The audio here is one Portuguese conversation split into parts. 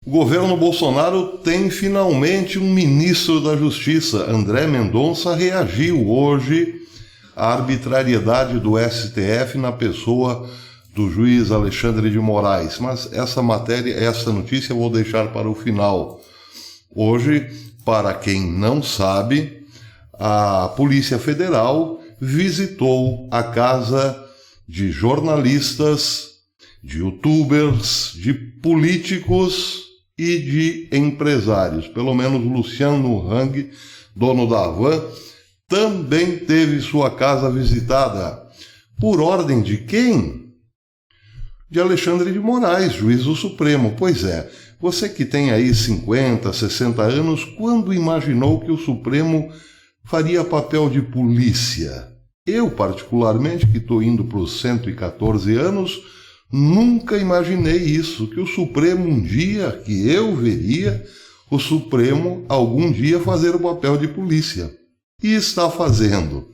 O governo Bolsonaro tem finalmente um ministro da Justiça. André Mendonça reagiu hoje à arbitrariedade do STF na pessoa do juiz Alexandre de Moraes. Mas essa notícia eu vou deixar para o final. Hoje, para quem não sabe, a Polícia Federal visitou a casa de jornalistas, de youtubers, de políticos e de empresários. Pelo menos Luciano Hang, dono da Havan, também teve sua casa visitada. Por ordem de quem? De Alexandre de Moraes, juiz do Supremo. Pois é, você que tem aí 50, 60 anos, quando imaginou que o Supremo faria papel de polícia? Eu, particularmente, que estou indo para os 114 anos, nunca imaginei isso, que o Supremo um dia, que eu veria o Supremo algum dia fazer o papel de polícia. E está fazendo.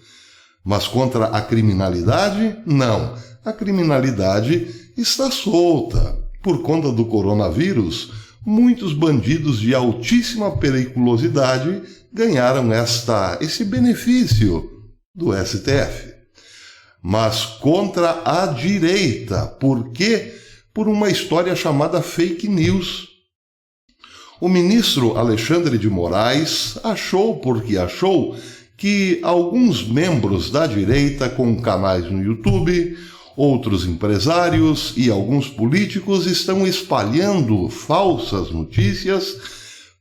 Mas contra a criminalidade, não. A criminalidade está solta. Por conta do coronavírus, muitos bandidos de altíssima periculosidade ganharam esse benefício do STF. Mas contra a direita. Por quê? Por uma história chamada fake news. O ministro Alexandre de Moraes achou que alguns membros da direita com canais no YouTube, outros empresários e alguns políticos estão espalhando falsas notícias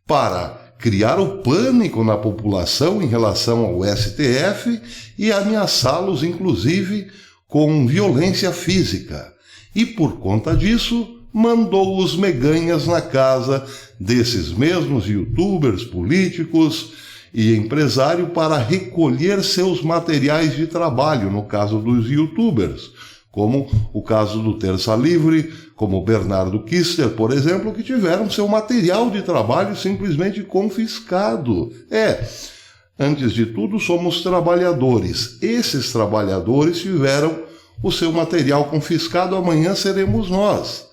para criar o pânico na população em relação ao STF e ameaçá-los, inclusive, com violência física. E, por conta disso, mandou os meganhas na casa desses mesmos youtubers, políticos e empresários para recolher seus materiais de trabalho, no caso dos youtubers, como o caso do Terça Livre, como o Bernardo Kister, por exemplo, que tiveram seu material de trabalho simplesmente confiscado. Antes de tudo, somos trabalhadores. Esses trabalhadores tiveram o seu material confiscado, amanhã seremos nós.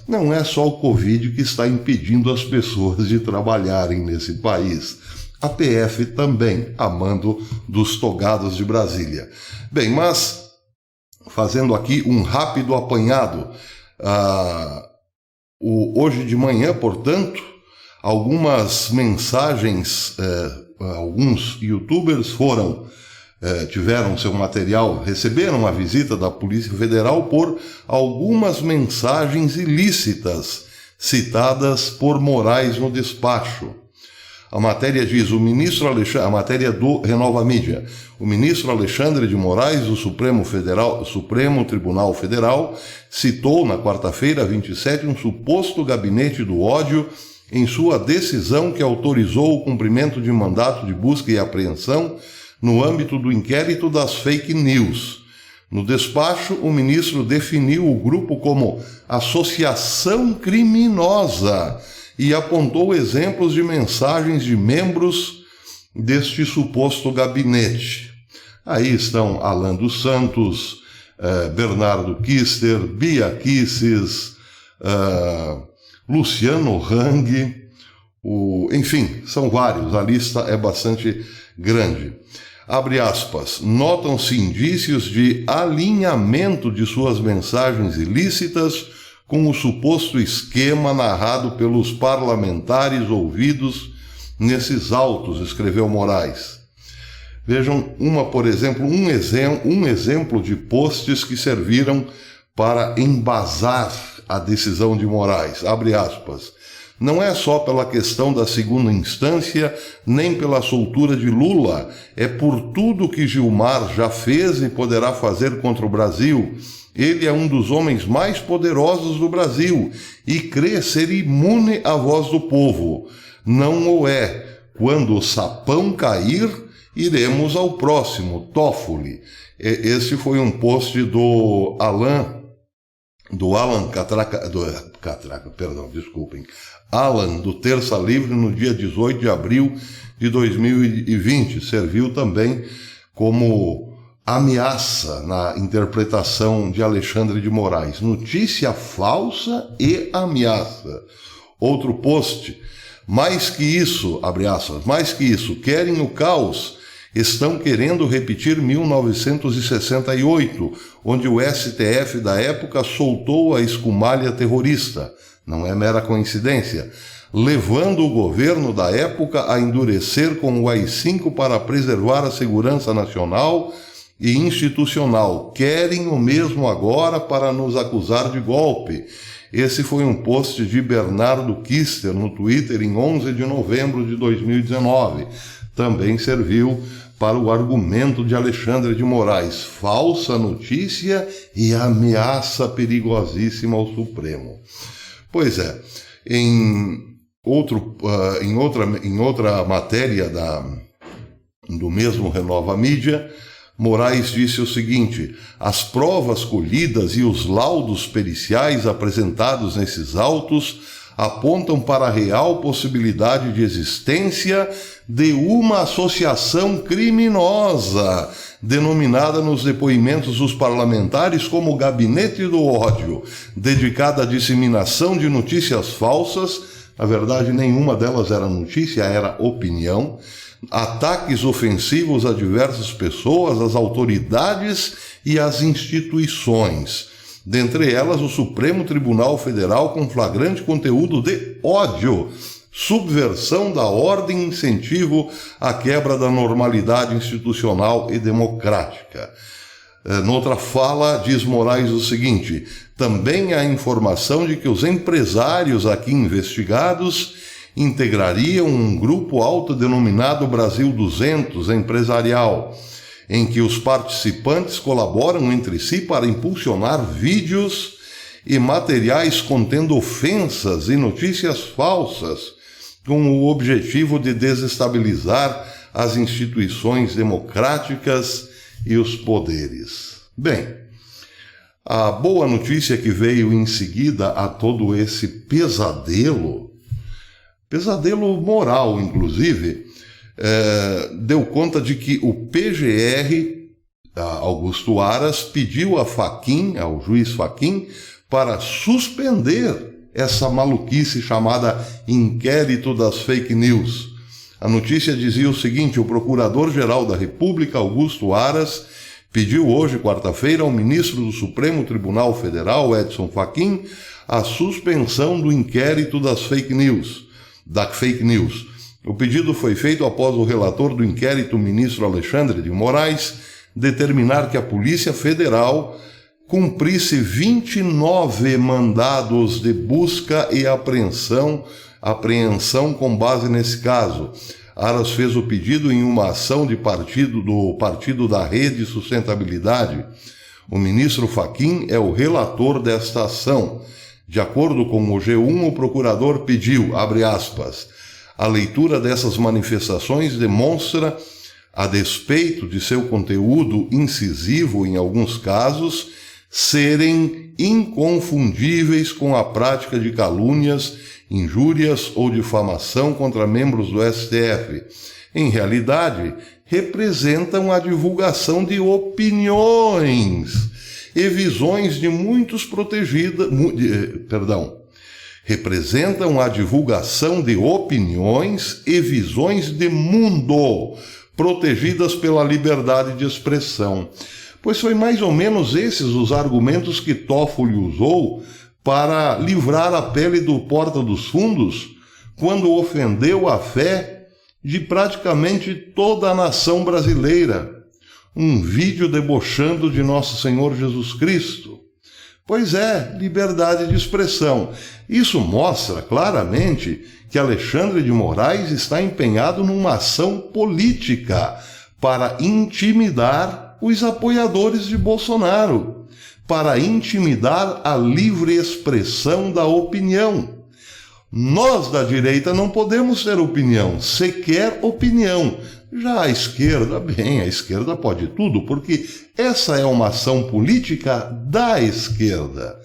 Não é só o Covid que está impedindo as pessoas de trabalharem nesse país. A PF também, a mando dos togados de Brasília. Bem, mas fazendo aqui um rápido apanhado, hoje de manhã, portanto, algumas mensagens, alguns youtubers tiveram seu material, receberam a visita da Polícia Federal por algumas mensagens ilícitas citadas por Moraes no despacho. A matéria diz, a matéria do Renova Mídia, o ministro Alexandre de Moraes, do Supremo Tribunal Federal, citou na quarta-feira, 27, um suposto gabinete do ódio em sua decisão que autorizou o cumprimento de mandato de busca e apreensão no âmbito do inquérito das fake news. No despacho, o ministro definiu o grupo como associação criminosa e apontou exemplos de mensagens de membros deste suposto gabinete. Aí estão Alan dos Santos, Bernardo Kister, Bia Kicis, Luciano Hang, enfim, são vários, a lista é bastante grande. Abre aspas, notam-se indícios de alinhamento de suas mensagens ilícitas com o suposto esquema narrado pelos parlamentares ouvidos nesses autos, escreveu Moraes. Vejam um exemplo de posts que serviram para embasar a decisão de Moraes. Abre aspas. Não é só pela questão da segunda instância, nem pela soltura de Lula, é por tudo que Gilmar já fez e poderá fazer contra o Brasil. Ele é um dos homens mais poderosos do Brasil e crê ser imune à voz do povo. Não o é. Quando o sapão cair, iremos ao próximo. Toffoli. Esse foi um post do Alan Alan, do Terça Livre, no dia 18 de abril de 2020. Serviu também como ameaça na interpretação de Alexandre de Moraes. Notícia falsa e ameaça. Outro post. Mais que isso, abre aspas, mais que isso, querem o caos. Estão querendo repetir 1968, onde o STF da época soltou a escumalha terrorista. Não é mera coincidência. Levando o governo da época a endurecer com o AI-5 para preservar a segurança nacional e institucional. Querem o mesmo agora para nos acusar de golpe. Esse foi um post de Bernardo Kister no Twitter em 11 de novembro de 2019. Também serviu para o argumento de Alexandre de Moraes. Falsa notícia e ameaça perigosíssima ao Supremo. Pois é, em outra matéria do mesmo Renova Mídia, Moraes disse o seguinte: as provas colhidas e os laudos periciais apresentados nesses autos apontam para a real possibilidade de existência de uma associação criminosa, denominada nos depoimentos dos parlamentares como Gabinete do Ódio, dedicada à disseminação de notícias falsas. Na verdade, nenhuma delas era notícia, era opinião. Ataques ofensivos a diversas pessoas, às autoridades e às instituições. Dentre elas, o Supremo Tribunal Federal com flagrante conteúdo de ódio, subversão da ordem e incentivo à quebra da normalidade institucional e democrática. Noutra fala, diz Moraes o seguinte: também há informação de que os empresários aqui investigados integrariam um grupo autodenominado Brasil 200 empresarial, em que os participantes colaboram entre si para impulsionar vídeos e materiais contendo ofensas e notícias falsas, com o objetivo de desestabilizar as instituições democráticas e os poderes. Bem, a boa notícia que veio em seguida a todo esse pesadelo moral, inclusive, deu conta de que o PGR, Augusto Aras, pediu a Fachin, ao juiz Fachin, para suspender essa maluquice chamada inquérito das fake news. A notícia dizia o seguinte: o Procurador-Geral da República, Augusto Aras, pediu hoje, quarta-feira, ao ministro do Supremo Tribunal Federal, Edson Fachin, a suspensão do inquérito da fake news. O pedido foi feito após o relator do inquérito, o ministro Alexandre de Moraes, determinar que a Polícia Federal cumprisse 29 mandados de busca e apreensão com base nesse caso. Aras fez o pedido em uma ação do Partido da Rede Sustentabilidade. O ministro Fachin é o relator desta ação. De acordo com o G1, o procurador pediu, abre aspas, a leitura dessas manifestações demonstra, a despeito de seu conteúdo incisivo em alguns casos, serem inconfundíveis com a prática de calúnias, injúrias ou difamação contra membros do STF. Em realidade, representam a divulgação de opiniões e visões de muitos representam a divulgação de opiniões e visões de mundo, protegidas pela liberdade de expressão. Pois foi mais ou menos esses os argumentos que Toffoli usou para livrar a pele do Porta dos Fundos quando ofendeu a fé de praticamente toda a nação brasileira. Um vídeo debochando de Nosso Senhor Jesus Cristo. Pois é, liberdade de expressão. Isso mostra claramente que Alexandre de Moraes está empenhado numa ação política para intimidar os apoiadores de Bolsonaro, para intimidar a livre expressão da opinião. Nós da direita não podemos ter opinião, sequer opinião. Já a esquerda, a esquerda pode tudo, porque essa é uma ação política da esquerda.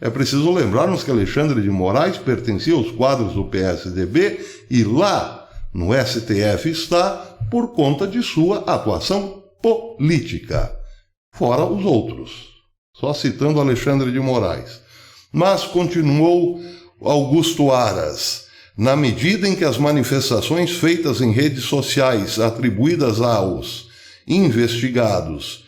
É preciso lembrarmos que Alexandre de Moraes pertencia aos quadros do PSDB e lá no STF está por conta de sua atuação política, fora os outros. Só citando Alexandre de Moraes. Mas continuou Augusto Aras, na medida em que as manifestações feitas em redes sociais atribuídas aos investigados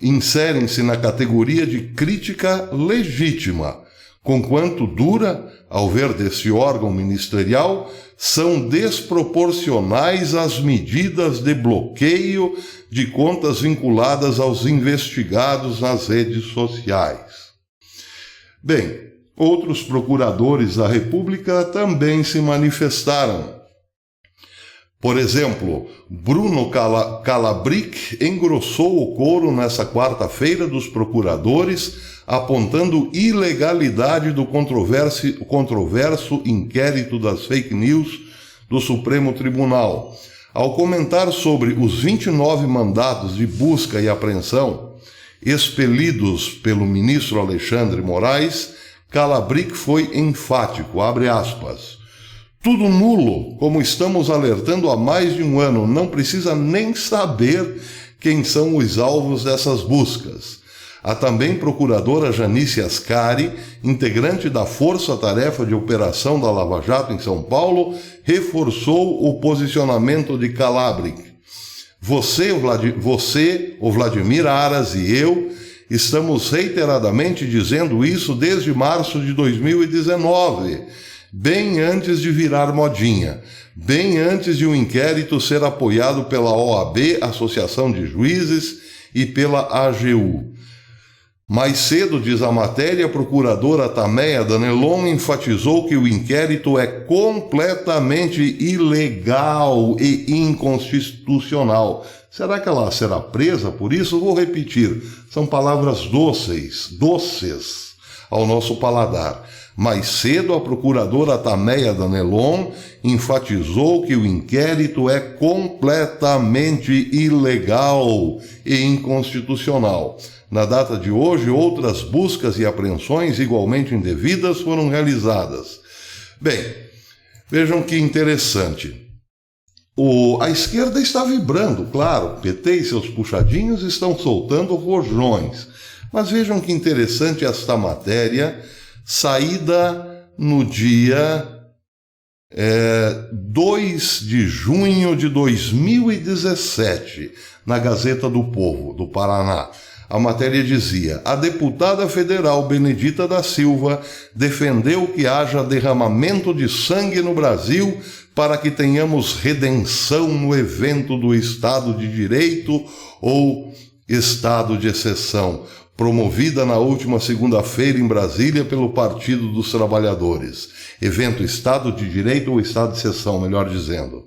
inserem-se na categoria de crítica legítima, conquanto dura, ao ver desse órgão ministerial, são desproporcionais às medidas de bloqueio de contas vinculadas aos investigados nas redes sociais. Bem, outros procuradores da República também se manifestaram. Por exemplo, Bruno Calabric engrossou o coro nessa quarta-feira dos procuradores, apontando ilegalidade do controverso inquérito das fake news do Supremo Tribunal. Ao comentar sobre os 29 mandados de busca e apreensão expelidos pelo ministro Alexandre Moraes, Calabric foi enfático, abre aspas, tudo nulo, como estamos alertando há mais de um ano, não precisa nem saber quem são os alvos dessas buscas. A também procuradora Janice Ascari, integrante da Força-Tarefa de Operação da Lava Jato em São Paulo, reforçou o posicionamento de Calabric. Você, o Vladimir Aras e eu, estamos reiteradamente dizendo isso desde março de 2019, bem antes de virar modinha, bem antes de um inquérito ser apoiado pela OAB, Associação de Juízes, e pela AGU. Mais cedo, diz a matéria, a procuradora Tameia Danelon enfatizou que o inquérito é completamente ilegal e inconstitucional. Será que ela será presa por isso? Vou repetir, são palavras doces ao nosso paladar. Mais cedo, a procuradora Tameia Danelon enfatizou que o inquérito é completamente ilegal e inconstitucional. Na data de hoje, outras buscas e apreensões igualmente indevidas foram realizadas. Bem, vejam que interessante. A esquerda está vibrando, claro, o PT e seus puxadinhos estão soltando rojões. Mas vejam que interessante esta matéria, saída no dia 2 de junho de 2017, na Gazeta do Povo, do Paraná. A matéria dizia: a deputada federal Benedita da Silva defendeu que haja derramamento de sangue no Brasil para que tenhamos redenção no evento do Estado de Direito ou Estado de Exceção, promovida na última segunda-feira em Brasília pelo Partido dos Trabalhadores. Evento Estado de Direito ou Estado de Exceção, melhor dizendo.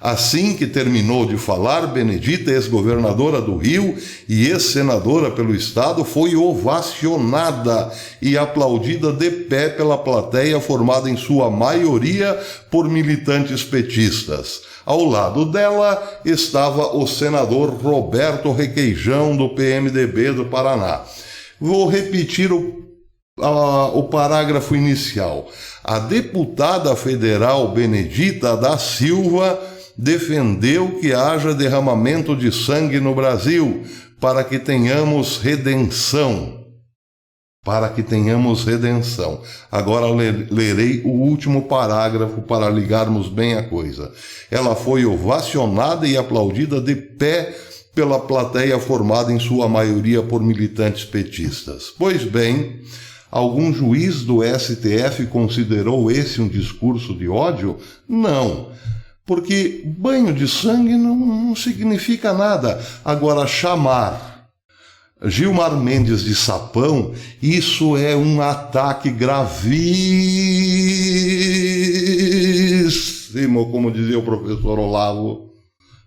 Assim que terminou de falar, Benedita, ex-governadora do Rio e ex-senadora pelo Estado, foi ovacionada e aplaudida de pé pela plateia, formada em sua maioria por militantes petistas. Ao lado dela estava o senador Roberto Requeijão, do PMDB do Paraná. Vou repetir o parágrafo inicial. A deputada federal Benedita da Silva defendeu que haja derramamento de sangue no Brasil para que tenhamos redenção. Agora lerei o último parágrafo para ligarmos bem a coisa. Ela foi ovacionada e aplaudida de pé pela plateia formada em sua maioria por militantes petistas. Pois bem, algum juiz do STF considerou esse um discurso de ódio? Não. Porque banho de sangue não significa nada. Agora, chamar Gilmar Mendes de sapão, isso é um ataque gravíssimo, como dizia o professor Olavo,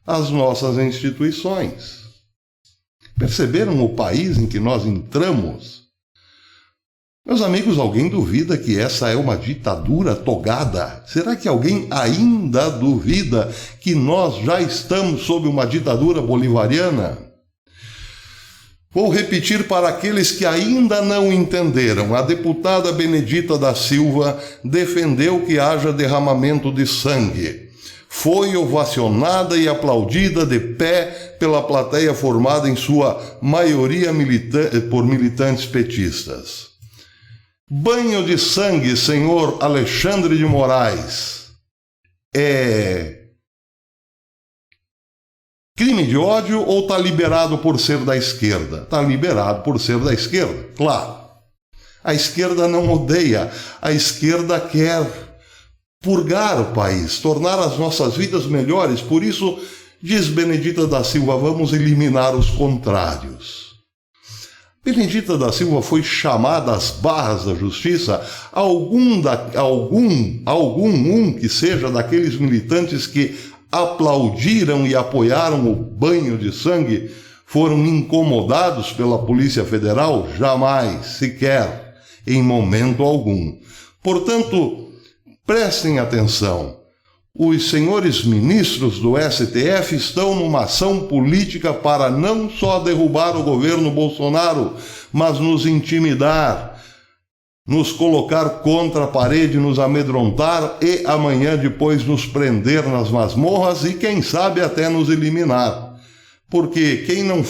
às nossas instituições. Perceberam o país em que nós entramos? Meus amigos, alguém duvida que essa é uma ditadura togada? Será que alguém ainda duvida que nós já estamos sob uma ditadura bolivariana? Vou repetir para aqueles que ainda não entenderam. A deputada Benedita da Silva defendeu que haja derramamento de sangue. Foi ovacionada e aplaudida de pé pela plateia formada em sua maioria por militantes petistas. Banho de sangue, senhor Alexandre de Moraes, é crime de ódio ou está liberado por ser da esquerda? Está liberado por ser da esquerda, claro. A esquerda não odeia, a esquerda quer purgar o país, tornar as nossas vidas melhores. Por isso, diz Benedita da Silva, vamos eliminar os contrários. Benedita da Silva foi chamada às barras da justiça, algum que seja daqueles militantes que aplaudiram e apoiaram o banho de sangue, foram incomodados pela Polícia Federal? Jamais, sequer, em momento algum. Portanto, prestem atenção. Os senhores ministros do STF estão numa ação política para não só derrubar o governo Bolsonaro, mas nos intimidar, nos colocar contra a parede, nos amedrontar e amanhã depois nos prender nas masmorras e quem sabe até nos eliminar. Porque quem não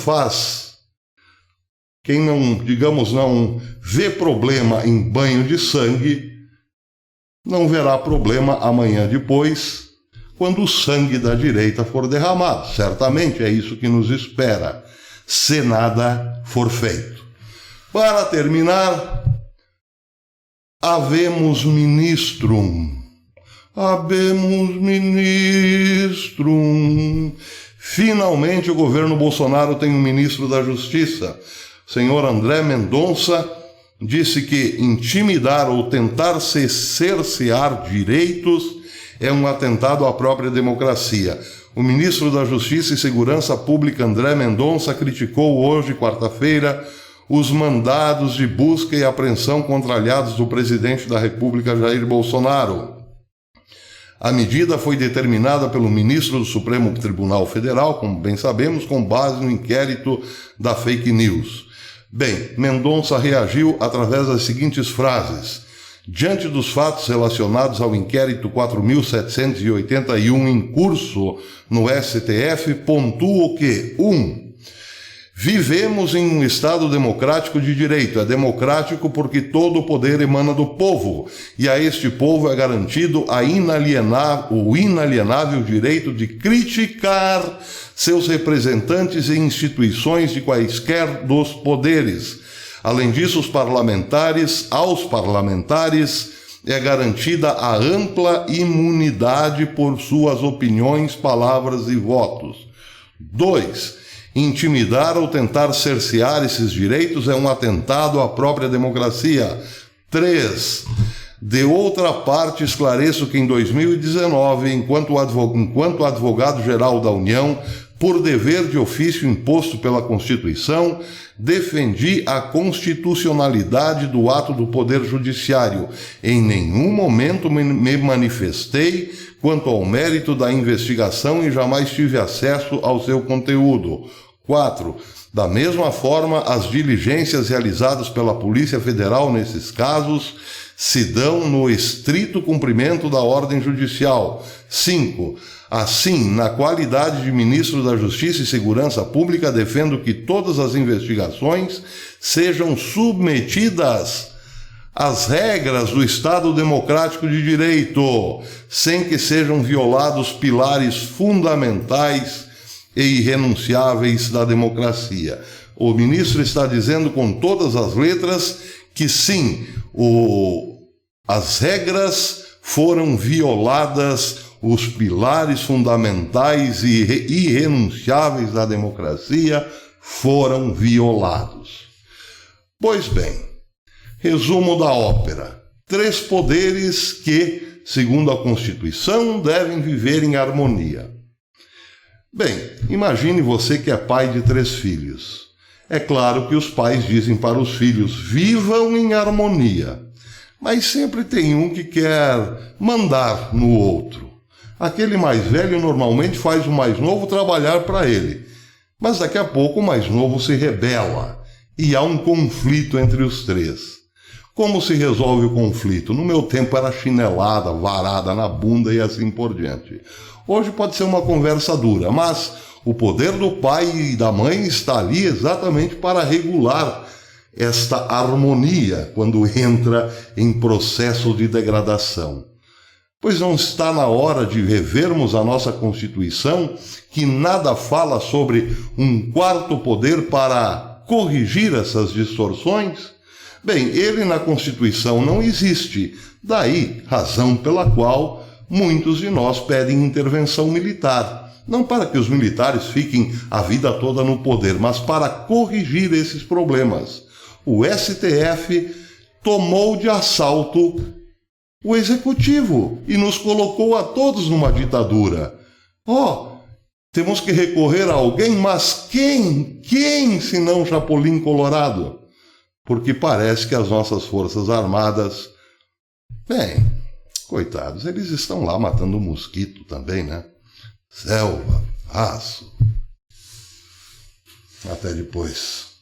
vê problema em banho de sangue, não verá problema amanhã depois, quando o sangue da direita for derramado. Certamente é isso que nos espera, se nada for feito. Para terminar, habemus ministrum. Habemus ministrum. Finalmente o governo Bolsonaro tem um ministro da Justiça. O senhor André Mendonça disse que intimidar ou tentar cercear direitos é um atentado à própria democracia. O ministro da Justiça e Segurança Pública, André Mendonça, criticou hoje, quarta-feira, os mandados de busca e apreensão contra aliados do presidente da República, Jair Bolsonaro. A medida foi determinada pelo ministro do Supremo Tribunal Federal, como bem sabemos, com base no inquérito da fake news. Bem, Mendonça reagiu através das seguintes frases. Diante dos fatos relacionados ao inquérito 4.781 em curso no STF, pontuo que 1. Vivemos em um Estado democrático de direito. É democrático porque todo o poder emana do povo, e a este povo é garantido o inalienável direito de criticar seus representantes e instituições de quaisquer dos poderes. Além disso, aos parlamentares é garantida a ampla imunidade por suas opiniões, palavras e votos. 2. Intimidar ou tentar cercear esses direitos é um atentado à própria democracia. 3. De outra parte, esclareço que em 2019, enquanto advogado-geral da União, por dever de ofício imposto pela Constituição, defendi a constitucionalidade do ato do Poder Judiciário. Em nenhum momento me manifestei quanto ao mérito da investigação e jamais tive acesso ao seu conteúdo. 4. Da mesma forma, as diligências realizadas pela Polícia Federal nesses casos se dão no estrito cumprimento da ordem judicial. 5. Assim, na qualidade de ministro da Justiça e Segurança Pública, defendo que todas as investigações sejam submetidas às regras do Estado Democrático de Direito, sem que sejam violados pilares fundamentais e irrenunciáveis da democracia. O ministro está dizendo com todas as letras que sim, as regras foram violadas, os pilares fundamentais e irrenunciáveis da democracia foram violados. Pois bem, resumo da ópera. 3 poderes que, segundo a Constituição, devem viver em harmonia. Bem, imagine você que é pai de 3 filhos. É claro que os pais dizem para os filhos, vivam em harmonia. Mas sempre tem um que quer mandar no outro. Aquele mais velho normalmente faz o mais novo trabalhar para ele. Mas daqui a pouco o mais novo se rebela e há um conflito entre os 3. Como se resolve o conflito? No meu tempo era chinelada, varada na bunda e assim por diante. Hoje pode ser uma conversa dura, mas o poder do pai e da mãe está ali exatamente para regular esta harmonia quando entra em processo de degradação? Pois não está na hora de revermos a nossa Constituição, que nada fala sobre um quarto poder para corrigir essas distorções? Bem, ele na Constituição não existe, daí razão pela qual muitos de nós pedem intervenção militar. Não para que os militares fiquem a vida toda no poder, mas para corrigir esses problemas. O STF tomou de assalto o Executivo e nos colocou a todos numa ditadura. Temos que recorrer a alguém, mas quem? Quem, se não Chapolin Colorado? Porque parece que as nossas Forças Armadas, bem, coitados, eles estão lá matando mosquito também, né? Selva, aço. Até depois.